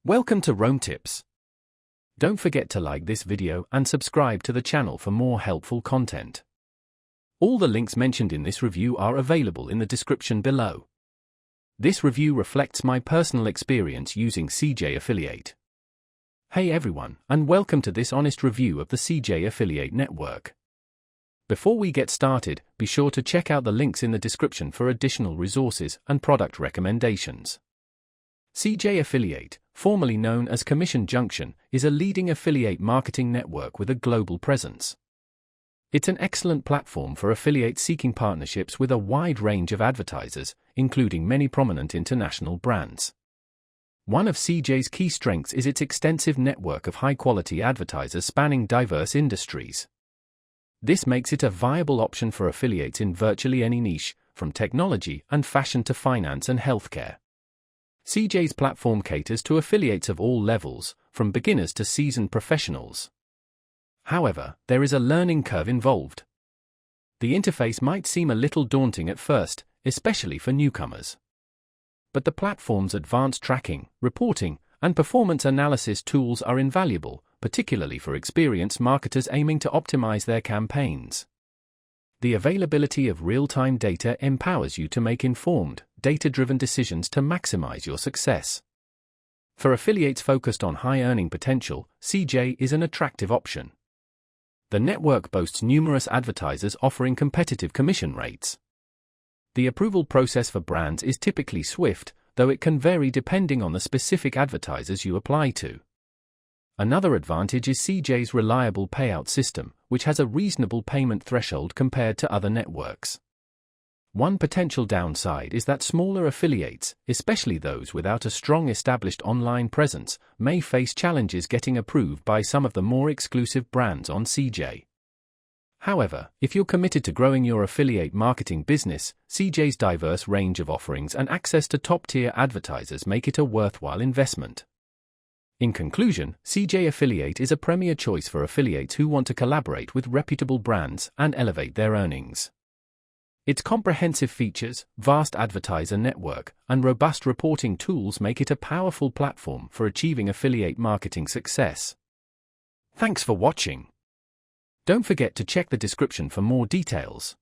Welcome to Rome Tips. Don't forget to like this video and subscribe to the channel for more helpful content. All the links mentioned in this review are available in the description below. This review reflects my personal experience using CJ Affiliate. Hey everyone, and welcome to this honest review of the CJ Affiliate Network. Before we get started, be sure to check out the links in the description for additional resources and product recommendations. CJ Affiliate, formerly known as Commission Junction, is a leading affiliate marketing network with a global presence. It's an excellent platform for affiliates seeking partnerships with a wide range of advertisers, including many prominent international brands. One of CJ's key strengths is its extensive network of high-quality advertisers spanning diverse industries. This makes it a viable option for affiliates in virtually any niche, from technology and fashion to finance and healthcare. CJ's platform caters to affiliates of all levels, from beginners to seasoned professionals. However, there is a learning curve involved. The interface might seem a little daunting at first, especially for newcomers. But the platform's advanced tracking, reporting, and performance analysis tools are invaluable, particularly for experienced marketers aiming to optimize their campaigns. The availability of real-time data empowers you to make informed, data-driven decisions to maximize your success. For affiliates focused on high earning potential, CJ is an attractive option. The network boasts numerous advertisers offering competitive commission rates. The approval process for brands is typically swift, though it can vary depending on the specific advertisers you apply to. Another advantage is CJ's reliable payout system, which has a reasonable payment threshold compared to other networks. One potential downside is that smaller affiliates, especially those without a strong established online presence, may face challenges getting approved by some of the more exclusive brands on CJ. However, if you're committed to growing your affiliate marketing business, CJ's diverse range of offerings and access to top-tier advertisers make it a worthwhile investment. In conclusion, CJ Affiliate is a premier choice for affiliates who want to collaborate with reputable brands and elevate their earnings. Its comprehensive features, vast advertiser network, and robust reporting tools make it a powerful platform for achieving affiliate marketing success. Thanks for watching. Don't forget to check the description for more details.